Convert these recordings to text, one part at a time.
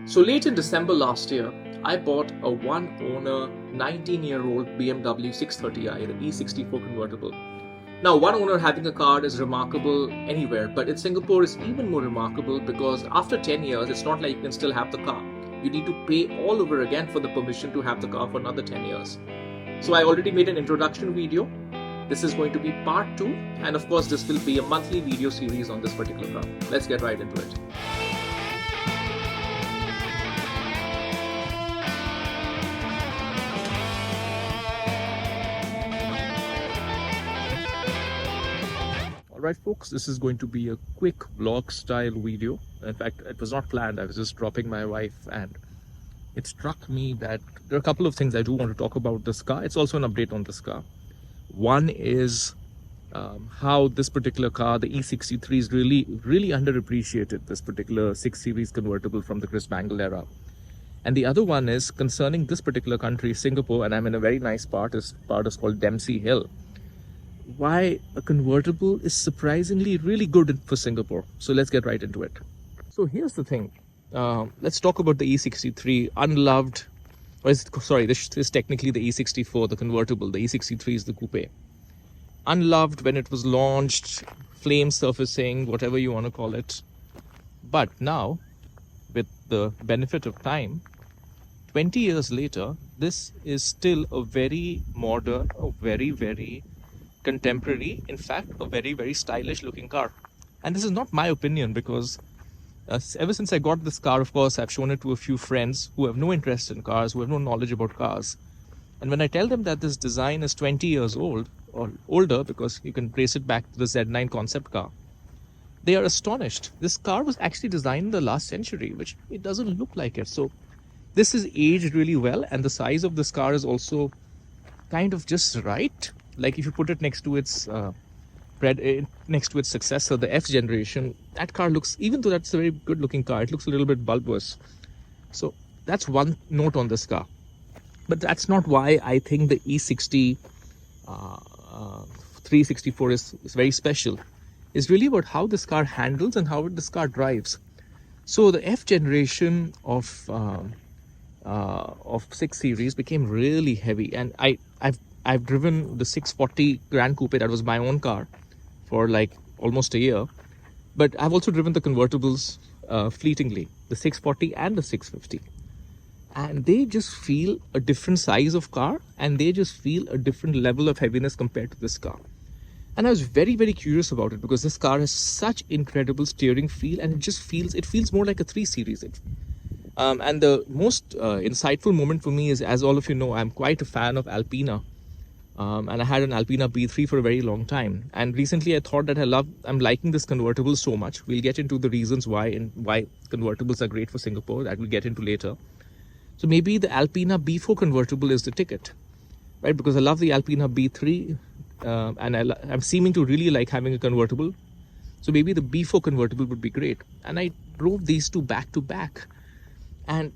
So late in December last year, I bought a one-owner 19-year-old BMW 630i, the E64 convertible. Now, one owner having a car is remarkable anywhere, but in Singapore it's even more remarkable because after 10 years, it's not like you can still have the car. You need to pay all over again for the permission to have the car for another 10 years. So I already made an introduction video. This is going to be part 2, and of course this will be a monthly video series on this particular car. Let's get right into it. Alright folks, this is going to be a quick vlog style video. In fact, it was not planned. I was just dropping my wife and it struck me that there are a couple of things I do want to talk about this car. It's also an update on this car. One is how this particular car, the E63, is really underappreciated, this particular 6 Series convertible from the Chris Bangle era. And the other one is concerning this particular country, Singapore, and I'm in a very nice part. This part is called Dempsey Hill. Why a convertible is surprisingly really good for Singapore. So let's get right into it. So here's the thing. Let's talk about the E63, unloved. This is technically the E64, the convertible. The E63 is the coupe. Unloved when it was launched, flame surfacing, whatever you want to call it. But now, with the benefit of time, 20 years later, this is still a very modern, a very contemporary, in fact, a very stylish looking car. And this is not my opinion because ever since I got this car, of course, I've shown it to a few friends who have no interest in cars, who have no knowledge about cars. And when I tell them that this design is 20 years old or older, because you can trace it back to the Z9 concept car, they are astonished. This car was actually designed in the last century, which it doesn't look like it. So this is aged really well, and the size of this car is also kind of just right. Like if you put it next to its successor, the F generation, that car looks, even though that's a very good looking car, it looks a little bit bulbous. So that's one note on this car. But that's not why I think the E60 364 is very special. It's really about how this car handles and how this car drives. So the F generation of 6 Series became really heavy, and I've driven the 640 Grand Coupe, that was my own car, for like almost a year. But I've also driven the convertibles fleetingly, the 640 and the 650. And they just feel a different size of car, and they just feel a different level of heaviness compared to this car. And I was very curious about it because this car has such incredible steering feel, and it feels more like a 3 Series. And the most insightful moment for me is, as all of you know, I'm quite a fan of Alpina. And I had an Alpina B3 for a very long time. And recently I thought that I'm liking this convertible so much. We'll get into the reasons why and why convertibles are great for Singapore. That we'll get into later. So maybe the Alpina B4 convertible is the ticket, right? Because I love the Alpina B3 and I'm seeming to really like having a convertible. So maybe the B4 convertible would be great. And I drove these two back to back. And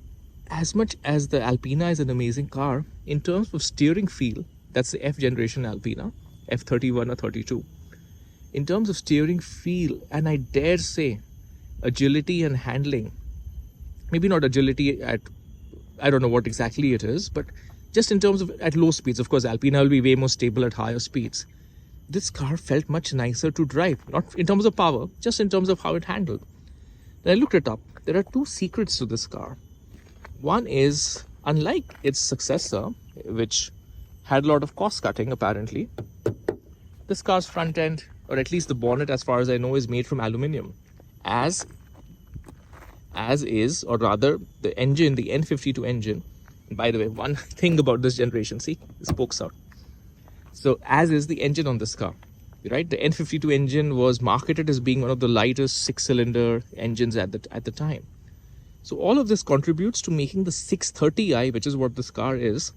as much as the Alpina is an amazing car, in terms of steering feel, that's the F generation Alpina, F31 or 32. In terms of steering feel, and I dare say agility and handling, maybe not agility at, I don't know what exactly it is, but just in terms of at low speeds. Of course, Alpina will be way more stable at higher speeds. This car felt much nicer to drive, not in terms of power, just in terms of how it handled. Then I looked it up. There are two secrets to this car. One is, unlike its successor, which had a lot of cost cutting apparently, this car's front end, or at least the bonnet as far as I know, is made from aluminium, as is, or rather the engine, the N52 engine. And by the way, one thing about this generation, see, this pokes out. So as is the engine on this car, right? The N52 engine was marketed as being one of the lightest 6-cylinder engines at the time. So all of this contributes to making the 630i, which is what this car is,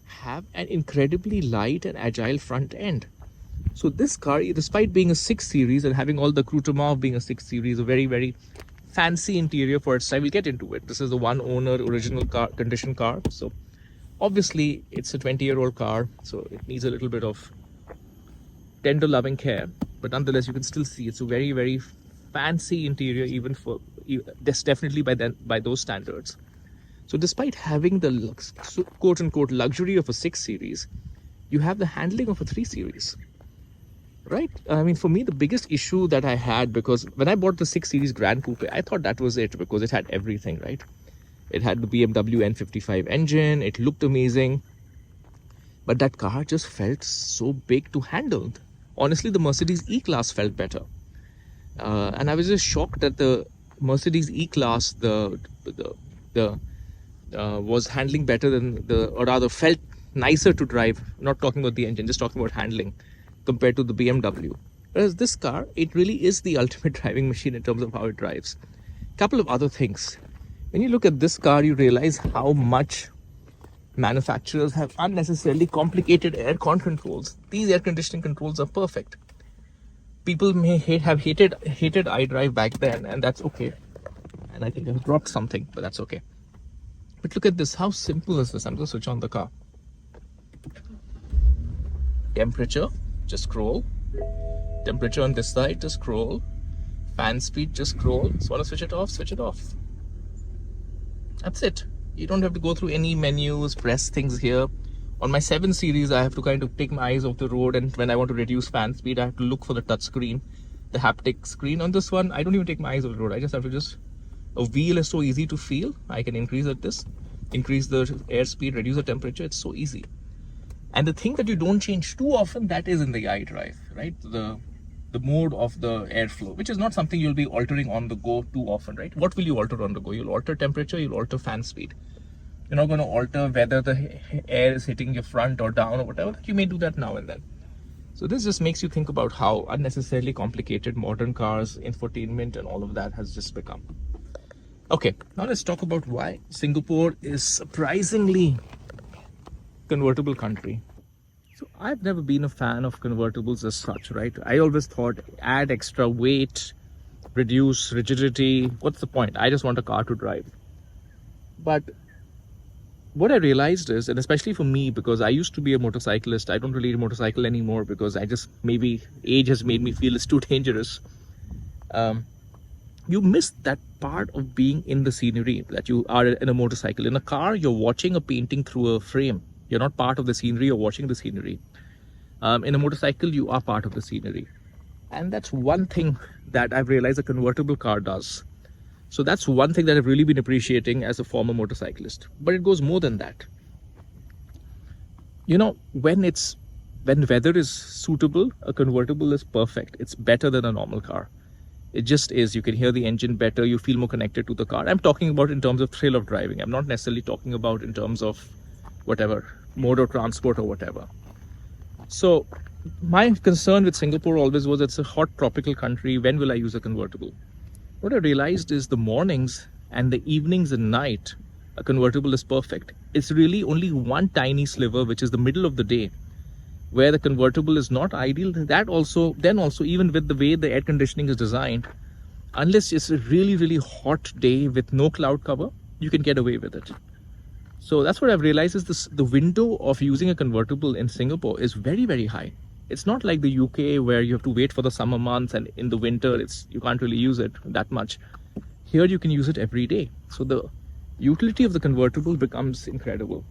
have an incredibly light and agile front end. So this car, despite being a 6 Series and having all the accoutrement of being a 6 Series, a very fancy interior for its time, we'll get into it. This is a one owner original car, condition car. So obviously it's a 20-year-old car, so it needs a little bit of tender loving care, but nonetheless you can still see it's a very fancy interior, even for That's definitely by those standards. So despite having the quote unquote luxury of a 6 series, you have the handling of a 3 series, right? I mean, for me, the biggest issue that I had, because when I bought the 6 series Grand Coupe, I thought that was it because it had everything, right? It had the BMW N55 engine, it looked amazing, but that car just felt so big to handle. Honestly, the Mercedes E-Class felt better. And I was just shocked that the Mercedes E-Class, the was handling better than or rather felt nicer to drive. Not talking about the engine, just talking about handling compared to the BMW. Whereas this car, it really is the ultimate driving machine in terms of how it drives. Couple of other things. When you look at this car, you realize how much manufacturers have unnecessarily complicated air con controls. These air conditioning controls are perfect. People may have hated iDrive back then, and that's okay. And I think I've dropped something, but that's okay. But look at this. How simple is this? I'm going to switch on the car. Temperature, just scroll. Temperature on this side, just scroll. Fan speed, just scroll. So want to switch it off? Switch it off. That's it. You don't have to go through any menus, press things here. On my 7 series, I have to kind of take my eyes off the road, and when I want to reduce fan speed, I have to look for the touch screen, the haptic screen. On this one, I don't even take my eyes off the road. I just have to a wheel is so easy to feel. I can increase increase the airspeed, reduce the temperature. It's so easy. And the thing that you don't change too often, that is in the iDrive, right? The mode of the airflow, which is not something you'll be altering on the go too often, right? What will you alter on the go? You'll alter temperature, you'll alter fan speed. You're not going to alter whether the air is hitting your front or down or whatever. You may do that now and then. So this just makes you think about how unnecessarily complicated modern cars, infotainment, and all of that has just become. Okay, now let's talk about why Singapore is surprisingly convertible country. So I've never been a fan of convertibles as such, right? I always thought add extra weight, reduce rigidity. What's the point? I just want a car to drive. But what I realized is, and especially for me, because I used to be a motorcyclist, I don't really motorcycle anymore because maybe age has made me feel it's too dangerous. You miss that part of being in the scenery that you are in a motorcycle. In a car, you're watching a painting through a frame. You're not part of the scenery, you're watching the scenery. In a motorcycle, you are part of the scenery. And that's one thing that I've realized a convertible car does. So that's one thing that I've really been appreciating as a former motorcyclist. But it goes more than that. You know, when weather is suitable, a convertible is perfect. It's better than a normal car. It just is. You can hear the engine better. You feel more connected to the car. I'm talking about in terms of thrill of driving. I'm not necessarily talking about in terms of whatever, mode of transport or whatever. So my concern with Singapore always was it's a hot tropical country. When will I use a convertible? What I realized is the mornings and the evenings and night, a convertible is perfect. It's really only one tiny sliver, which is the middle of the day, where the convertible is not ideal. Then also, even with the way the air conditioning is designed, unless it's a really, really hot day with no cloud cover, you can get away with it. So that's what I've realized is the window of using a convertible in Singapore is very, very high. It's not like the UK where you have to wait for the summer months, and in the winter you can't really use it that much. Here you can use it every day. So the utility of the convertible becomes incredible.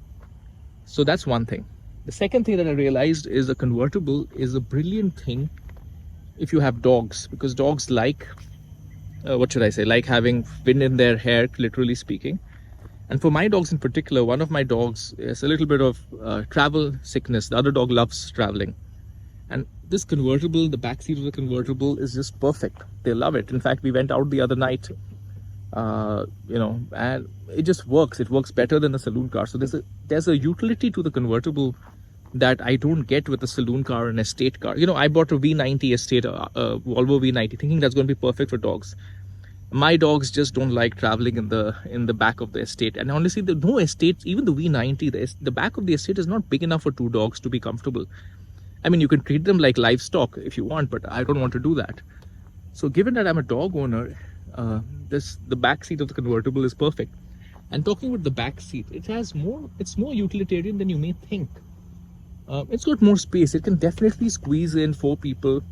So that's one thing. The second thing that I realized is a convertible is a brilliant thing if you have dogs, because dogs like, like having wind in their hair, literally speaking. And for my dogs in particular, one of my dogs is a little bit of travel sickness. The other dog loves traveling. And this convertible, the back seat of the convertible is just perfect. They love it. In fact, we went out the other night, and it just works. It works better than a saloon car. So there's a utility to the convertible that I don't get with a saloon car and estate car. You know, I bought a V90 estate, Volvo V90, thinking that's going to be perfect for dogs. My dogs just don't like traveling in the back of the estate. And honestly, no estate, even the V90, the back of the estate is not big enough for 2 dogs to be comfortable. I mean, you can treat them like livestock if you want, but I don't want to do that. So given that I'm a dog owner, the back seat of the convertible is perfect. And talking about the back seat, it's more utilitarian than you may think. It's got more space. It can definitely squeeze in 4 people.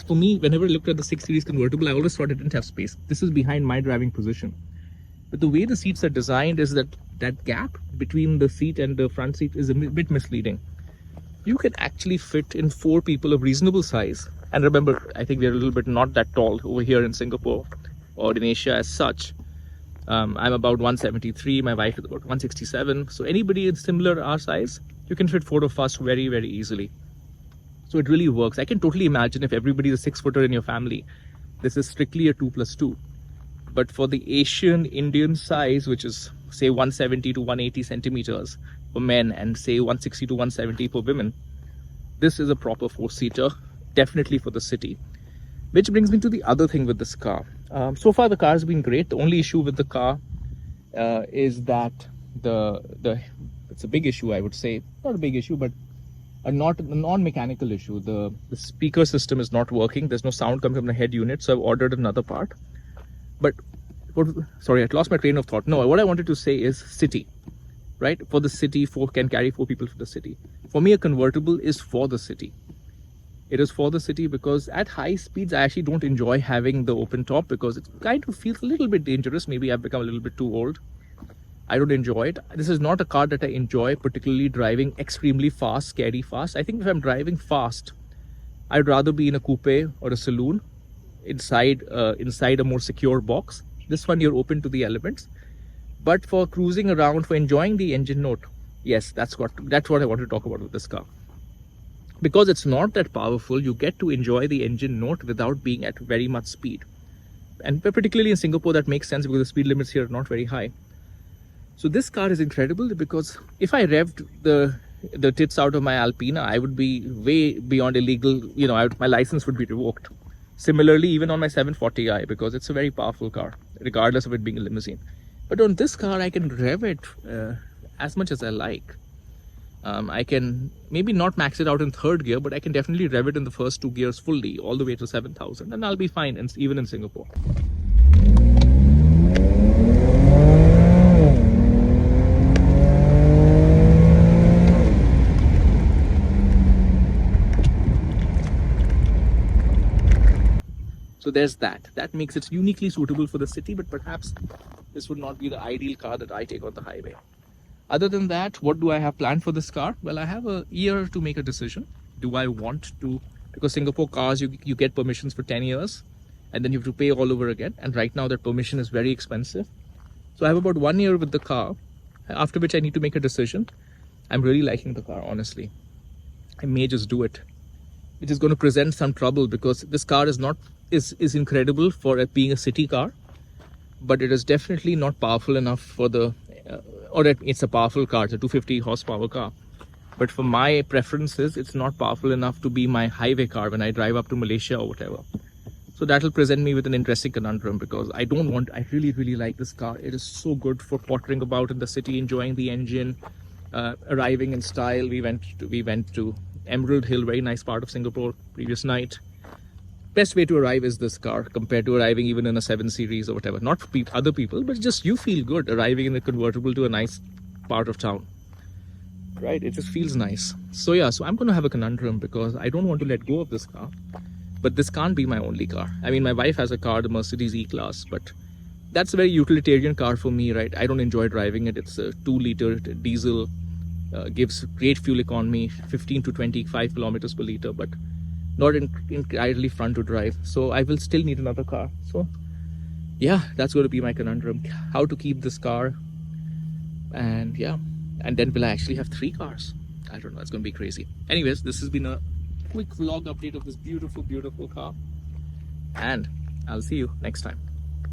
for me, whenever I looked at the 6 Series convertible, I always thought it didn't have space. This is behind my driving position. But the way the seats are designed is that gap between the seat and the front seat is a bit misleading. You can actually fit in 4 people of reasonable size. And remember, I think we're a little bit not that tall over here in Singapore or in Asia as such. I'm about 173, my wife is about 167. So anybody in similar our size, you can fit 4 of us very, very easily. So it really works. I can totally imagine if everybody is a 6-footer in your family, this is strictly a 2+2. But for the Asian Indian size, which is say 170 to 180 centimeters for men and say 160 to 170 for women, this is a proper 4-seater, definitely for the city. Which brings me to the other thing with this car. So far the car has been great. The only issue with the car is that it's a big issue, I would say. Not a big issue, but a non-mechanical issue. The speaker system is not working. There's no sound coming from the head unit, so I've ordered another part. But sorry, I lost my train of thought. No, what I wanted to say is city, right? For the city, can carry 4 people for the city. For me, a convertible is for the city. It is for the city because at high speeds, I actually don't enjoy having the open top because it kind of feels a little bit dangerous. Maybe I've become a little bit too old. I don't enjoy it. This is not a car that I enjoy, particularly driving extremely fast, scary fast. I think if I'm driving fast, I'd rather be in a coupe or a saloon inside a more secure box. This one, you're open to the elements. But for cruising around, for enjoying the engine note, yes, that's what I want to talk about with this car. Because it's not that powerful, you get to enjoy the engine note without being at very much speed. And particularly in Singapore, that makes sense because the speed limits here are not very high. So this car is incredible because if I revved the tits out of my Alpina, I would be way beyond illegal. My license would be revoked. Similarly, even on my 740i, because it's a very powerful car, regardless of it being a limousine. But on this car, I can rev it as much as I like. I can maybe not max it out in 3rd gear, but I can definitely rev it in the first 2 gears fully, all the way to 7,000, and I'll be fine, even in Singapore. So there's that. That makes it uniquely suitable for the city, but perhaps this would not be the ideal car that I take on the highway. Other than that, what do I have planned for this car? Well, I have a year to make a decision. Do I want to, because Singapore cars, you get permissions for 10 years and then you have to pay all over again. And right now that permission is very expensive. So I have about 1 year with the car, after which I need to make a decision. I'm really liking the car, honestly. I may just do it. It is going to present some trouble because this car is incredible for it being a city car, but it is definitely not powerful enough for it's a powerful car, it's a 250 horsepower car. But for my preferences, it's not powerful enough to be my highway car when I drive up to Malaysia or whatever. So that'll present me with an interesting conundrum because I really, really like this car. It is so good for pottering about in the city, enjoying the engine, arriving in style. We went to Emerald Hill, very nice part of Singapore, previous night. Best way to arrive is this car compared to arriving even in a 7 Series or whatever. Not for other people, but just you feel good arriving in a convertible to a nice part of town. Right? It just feels nice. So yeah, so I'm going to have a conundrum because I don't want to let go of this car. But this can't be my only car. I mean, my wife has a car, the Mercedes E-Class, but that's a very utilitarian car for me, right? I don't enjoy driving it. It's a 2-liter diesel, gives great fuel economy, 15 to 25 kilometers per liter, but not entirely fun to drive. So I will still need another car. So yeah, that's going to be my conundrum. How to keep this car. And yeah, and then will I actually have 3 cars? I don't know, it's going to be crazy. Anyways, this has been a quick vlog update of this beautiful, beautiful car. And I'll see you next time.